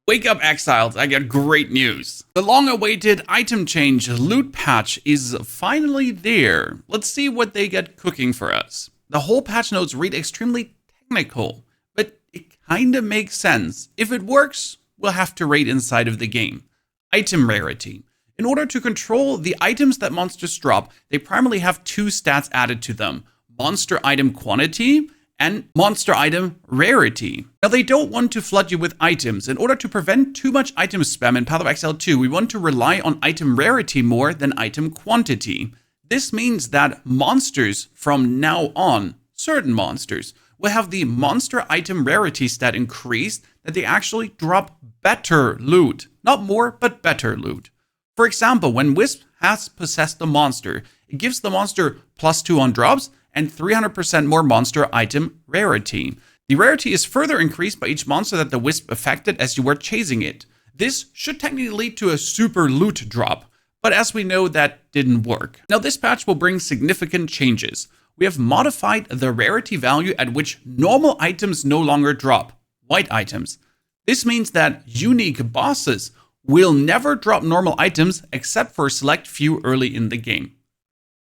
Wake up, exiles, I got great news. The long-awaited item change loot patch is finally there. Let's see what they get cooking for us. The whole patch notes read extremely technical, but it kinda makes sense. If it works, we'll have to rate inside of the game. Item rarity. In order to control the items that monsters drop, they primarily have two stats added to them: monster item quantity and monster item rarity. Now, they don't want to flood you with items. In order to prevent too much item spam in Path of Exile 2, we want to rely on item rarity more than item quantity. This means that monsters from now on, certain monsters, will have the monster item rarity stat increased, that they actually drop better loot. Not more, but better loot. For example, when Wisp has possessed the monster, it gives the monster +2 on drops and 300% more monster item rarity. The rarity is further increased by each monster that the Wisp affected as you were chasing it. This should technically lead to a super loot drop, but as we know, that didn't work. Now, this patch will bring significant changes. We have modified the rarity value at which normal items no longer drop, white items. This means that unique bosses will never drop normal items except for a select few early in the game.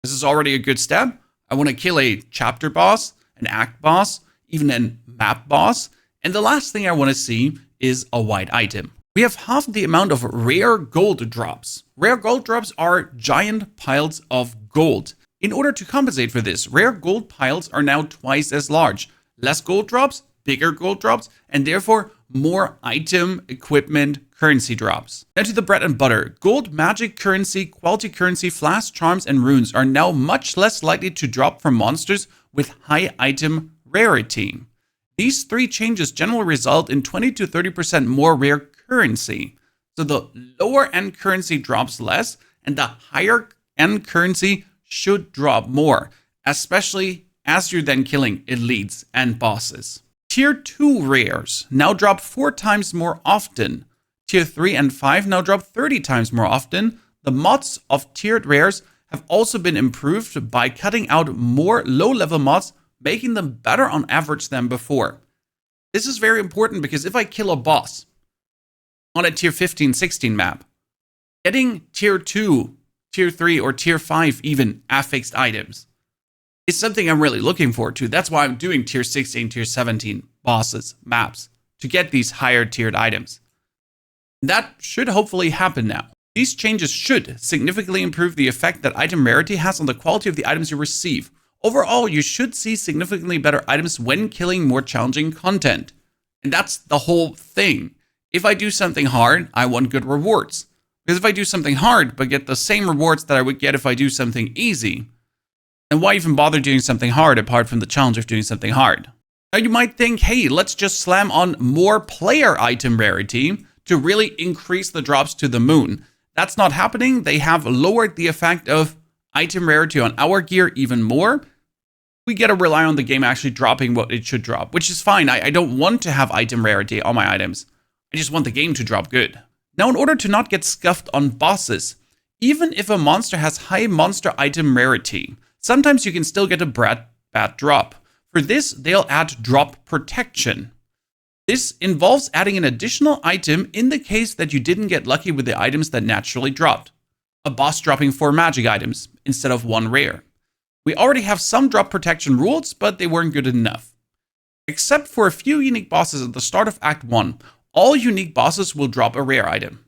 This is already a good step. I want to kill a chapter boss, an act boss, even a map boss. And the last thing I want to see is a white item. We have half the amount of rare gold drops. Rare gold drops are giant piles of gold. In order to compensate for this, rare gold piles are now twice as large. Less gold drops, bigger gold drops, and therefore more item, equipment, currency drops. Now to the bread and butter. Gold, magic currency, quality currency, flask, charms, and runes are now much less likely to drop from monsters with high item rarity. These three changes generally result in 20 to 30% more rare currency. So the lower end currency drops less, and the higher end currency should drop more, especially as you're then killing elites and bosses. Tier 2 rares now drop 4 times more often. Tier 3 and 5 now drop 30 times more often. The mods of tiered rares have also been improved by cutting out more low-level mods, making them better on average than before. This is very important because if I kill a boss on a tier 15-16 map, getting tier 2, tier 3, or tier 5 even affixed items is something I'm really looking forward to. That's why I'm doing tier 16, tier 17 bosses, maps, to get these higher tiered items. That should hopefully happen now. These changes should significantly improve the effect that item rarity has on the quality of the items you receive. Overall, you should see significantly better items when killing more challenging content. And that's the whole thing. If I do something hard, I want good rewards. Because if I do something hard but get the same rewards that I would get if I do something easy, then why even bother doing something hard apart from the challenge of doing something hard? Now you might think, hey, let's just slam on more player item rarity to really increase the drops to the moon. That's not happening. They have lowered the effect of item rarity on our gear even more. We get to rely on the game actually dropping what it should drop, which is fine. I don't want to have item rarity on my items. I just want the game to drop good. Now, in order to not get scuffed on bosses, even if a monster has high monster item rarity, sometimes you can still get a bad drop. For this, they'll add drop protection. This involves adding an additional item in the case that you didn't get lucky with the items that naturally dropped. A boss dropping 4 magic items instead of 1 rare. We already have some drop protection rules, but they weren't good enough. Except for a few unique bosses at the start of Act 1, all unique bosses will drop a rare item.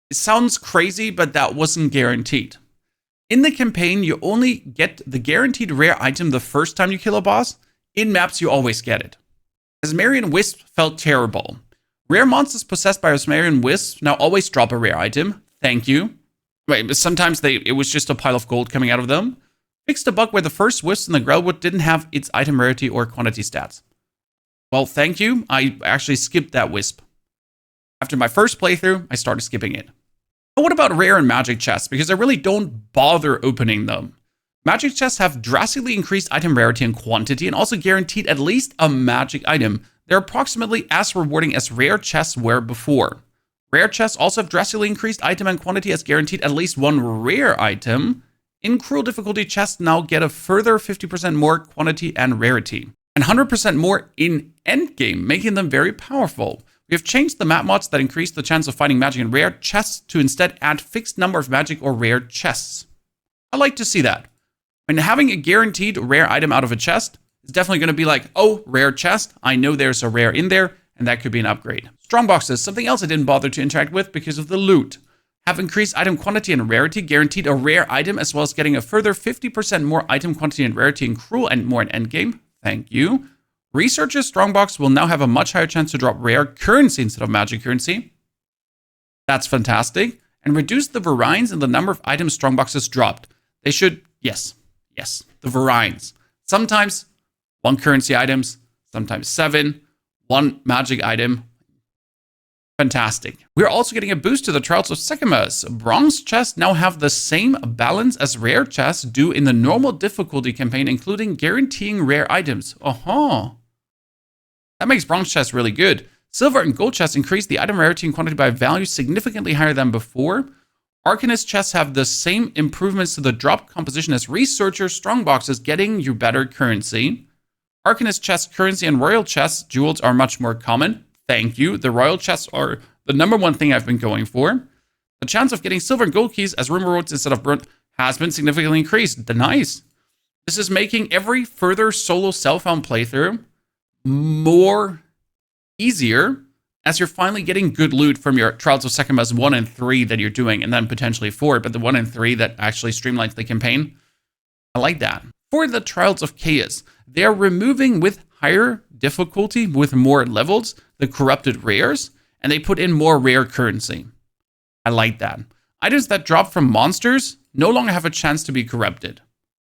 It sounds crazy, but that wasn't guaranteed. In the campaign, you only get the guaranteed rare item the first time you kill a boss. In maps, you always get it. Asmarian Wisp felt terrible. Rare monsters possessed by Asmarian Wisps now always drop a rare item. Thank you. Wait, but sometimes it was just a pile of gold coming out of them. Fixed a bug where the first Wisp in the Grellwood didn't have its item rarity or quantity stats. Well, thank you. I actually skipped that Wisp. After my first playthrough, I started skipping it. But what about rare and magic chests? Because I really don't bother opening them. Magic chests have drastically increased item rarity and quantity and also guaranteed at least a magic item. They're approximately as rewarding as rare chests were before. Rare chests also have drastically increased item and quantity as guaranteed at least 1 rare item. In Cruel Difficulty, chests now get a further 50% more quantity and rarity, and 100% more in endgame, making them very powerful. We have changed the map mods that increase the chance of finding magic in rare chests to instead add fixed number of magic or rare chests. I like to see that. When having a guaranteed rare item out of a chest is definitely going to be like, oh, rare chest, I know there's a rare in there, and that could be an upgrade. Strongboxes, something else I didn't bother to interact with because of the loot. Have increased item quantity and rarity, guaranteed a rare item, as well as getting a further 50% more item quantity and rarity in Cruel and more in Endgame. Thank you. Researchers Strongbox will now have a much higher chance to drop rare currency instead of magic currency. That's fantastic. And reduce the varines in the number of items Strongboxes dropped. They should, yes, the varines. Sometimes 1 currency items, sometimes 7, 1 magic item. Fantastic. We're also getting a boost to the Trials of Sekimas. Bronze chests now have the same balance as rare chests do in the normal difficulty campaign, including guaranteeing rare items. That makes bronze chests really good. Silver and gold chests increase the item rarity and quantity by value significantly higher than before. Arcanist chests have the same improvements to the drop composition as Researcher Strongboxes, getting you better currency. Arcanist chests, currency, and royal chests, jewels are much more common. Thank you. The royal chests are the #1 thing I've been going for. The chance of getting silver and gold keys as rumor roads instead of burnt has been significantly increased. Nice. This is making every further solo self-found playthrough more easier as you're finally getting good loot from your Trials of Sekimas 1 and 3 that you're doing, and then potentially 4, but the 1 and 3 that actually streamlines the campaign. I like that. For the Trials of Chaos, they're removing with higher difficulty, with more levels, the corrupted rares, and they put in more rare currency. I like that. Items that drop from monsters no longer have a chance to be corrupted.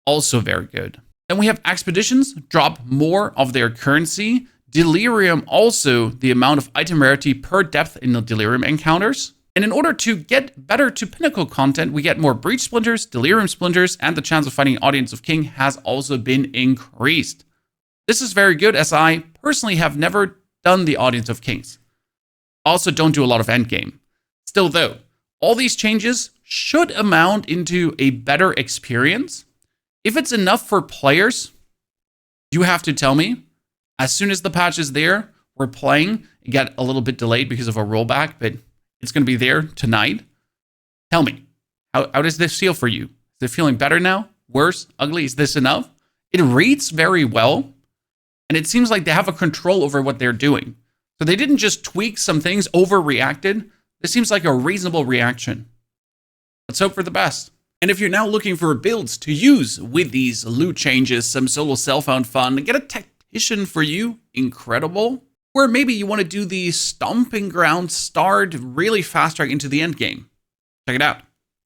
Also very good. Then we have expeditions drop more of their currency. Delirium also the amount of item rarity per depth in the Delirium encounters. And in order to get better to pinnacle content, we get more breach splinters, Delirium splinters, and the chance of finding Audience of King has also been increased. This is very good, as I personally have never done the Audience of Kings. Also don't do a lot of endgame. Still though, all these changes should amount into a better experience. If it's enough for players, you have to tell me. As soon as the patch is there, we're playing. It got a little bit delayed because of a rollback, but it's going to be there tonight. Tell me, how does this feel for you? Is it feeling better now? Worse? Ugly? Is this enough? It reads very well, and it seems like they have a control over what they're doing. So they didn't just tweak some things, overreacted. This seems like a reasonable reaction. Let's hope for the best. And if you're now looking for builds to use with these loot changes, some solo self-found fun, get a tactician for you, incredible. Or maybe you want to do the stomping ground, start really fast track into the end game. Check it out.